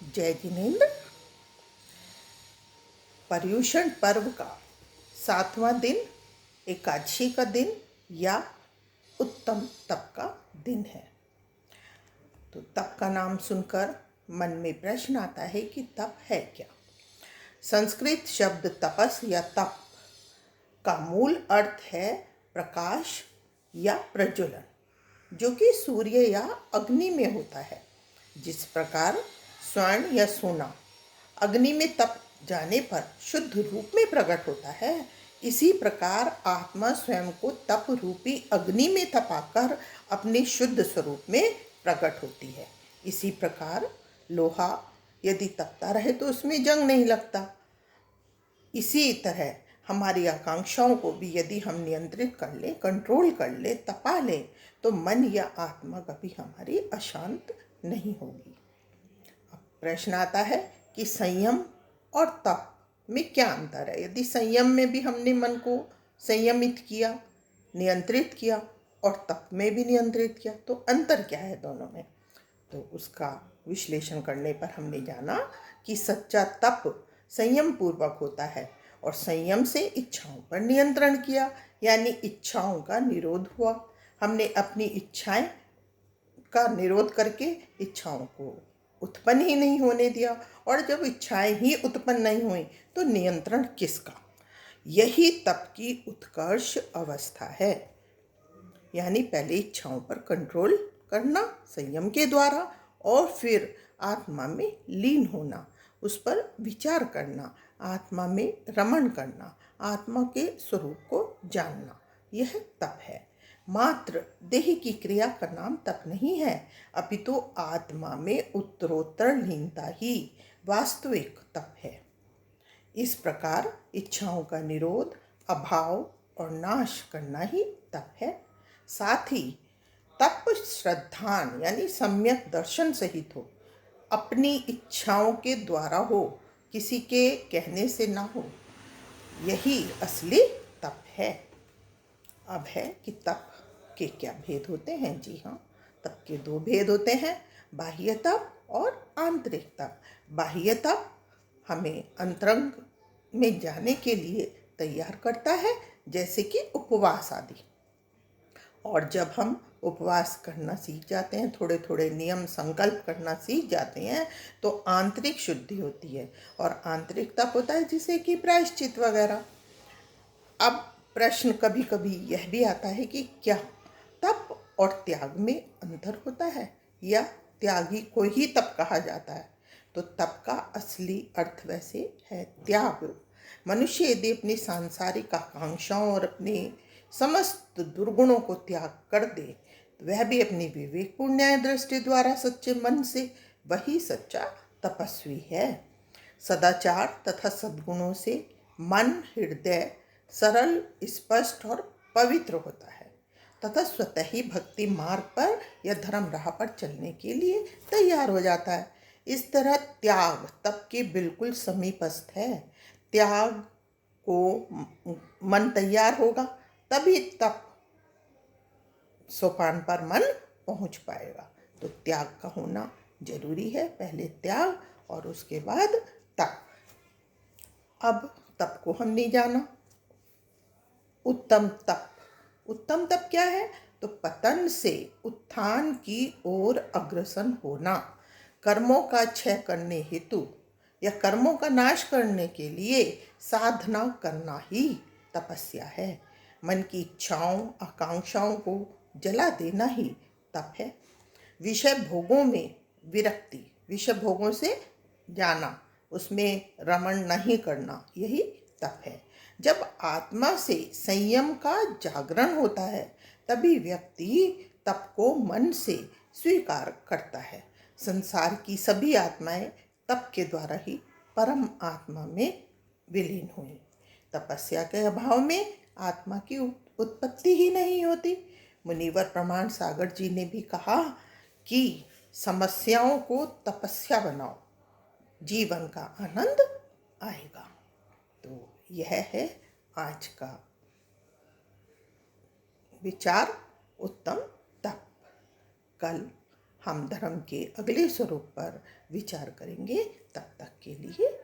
जय जिनेन्द्र। पर्युषण पर्व का 7वां दिन एकादशी का दिन या उत्तम तप का दिन है। तो तप का नाम सुनकर मन में प्रश्न आता है कि तप है क्या। संस्कृत शब्द तपस या तप का मूल अर्थ है प्रकाश या प्रज्वलन, जो कि सूर्य या अग्नि में होता है। जिस प्रकार स्वर्ण या सोना अग्नि में तप जाने पर शुद्ध रूप में प्रकट होता है, इसी प्रकार आत्मा स्वयं को तप रूपी अग्नि में तपाकर अपने शुद्ध स्वरूप में प्रकट होती है। इसी प्रकार लोहा यदि तपता रहे तो उसमें जंग नहीं लगता। इसी तरह हमारी आकांक्षाओं को भी यदि हम नियंत्रित कर लें, कंट्रोल कर लें, तपा लें, तो मन या आत्मा कभी हमारी अशांत नहीं होगी। अब प्रश्न आता है कि संयम और तप में क्या अंतर है। यदि संयम में भी हमने मन को संयमित किया, नियंत्रित किया, और तप में भी नियंत्रित किया, तो अंतर क्या है दोनों में। तो उसका विश्लेषण करने पर हमने जाना कि सच्चा तप संयम पूर्वक होता है, और संयम से इच्छाओं पर नियंत्रण किया, यानी इच्छाओं का निरोध हुआ। हमने अपनी इच्छाएं का निरोध करके इच्छाओं को उत्पन्न ही नहीं होने दिया, और जब इच्छाएं ही उत्पन्न नहीं हुई तो नियंत्रण किसका। यही तप की उत्कर्ष अवस्था है, यानी पहले इच्छाओं पर कंट्रोल करना संयम के द्वारा, और फिर आत्मा में लीन होना, उस पर विचार करना, आत्मा में रमण करना, आत्मा के स्वरूप को जानना, यह तप है। मात्र देह की क्रिया का नाम तप नहीं है, अपितु आत्मा में उत्तरोत्तर लीनता ही वास्तविक तप है। इस प्रकार इच्छाओं का निरोध, अभाव और नाश करना ही तप है। साथ ही तप श्रद्धान यानी सम्यक दर्शन सहित हो, अपनी इच्छाओं के द्वारा हो, किसी के कहने से ना हो, यही असली तप है। अब है कि तप के क्या भेद होते हैं। जी हाँ, तप के 2 भेद होते हैं, बाह्य तप और आंतरिक तप। बाह्य तप हमें अंतरंग में जाने के लिए तैयार करता है, जैसे कि उपवास आदि। और जब हम उपवास करना सीख जाते हैं, थोड़े थोड़े नियम संकल्प करना सीख जाते हैं, तो आंतरिक शुद्धि होती है, और आंतरिक तप होता है जिसे कि प्रायश्चित वगैरह। अब प्रश्न कभी कभी यह भी आता है कि क्या तप और त्याग में अंतर होता है, या त्यागी को ही तप कहा जाता है। तो तप का असली अर्थ वैसे है त्याग। मनुष्य यदि अपनी सांसारिक आकांक्षाओं और अपने समस्त दुर्गुणों को त्याग कर दे, तो वह भी अपनी विवेकपूर्ण न्याय दृष्टि द्वारा सच्चे मन से वही सच्चा तपस्वी है। सदाचार तथा सद्गुणों से मन, हृदय सरल, स्पष्ट और पवित्र होता है, तथा स्वतः ही भक्ति मार्ग पर या धर्म राह पर चलने के लिए तैयार हो जाता है। इस तरह त्याग तप के बिल्कुल समीपस्थ है। त्याग को मन तैयार होगा, तभी तप सोपान पर मन पहुंच पाएगा। तो त्याग का होना जरूरी है, पहले त्याग और उसके बाद तप। अब तप को हमने जाना। उत्तम तप, उत्तम तप क्या है। तो पतन से उत्थान की ओर अग्रसर होना, कर्मों का क्षय करने हेतु या कर्मों का नाश करने के लिए साधना करना ही तपस्या है। मन की इच्छाओं, आकांक्षाओं को जला देना ही तप है। विषय भोगों में विरक्ति, विषय भोगों से जाना, उसमें रमण नहीं करना, यही तप है। जब आत्मा से संयम का जागरण होता है, तभी व्यक्ति तप को मन से स्वीकार करता है। संसार की सभी आत्माएं तप के द्वारा ही परम आत्मा में विलीन हुई। तपस्या के अभाव में आत्मा की उत्पत्ति ही नहीं होती। मुनिवर प्रमाण सागर जी ने भी कहा कि समस्याओं को तपस्या बनाओ, जीवन का आनंद आएगा। तो यह है आज का विचार, उत्तम तप। कल हम धर्म के अगले स्वरूप पर विचार करेंगे। तब तक के लिए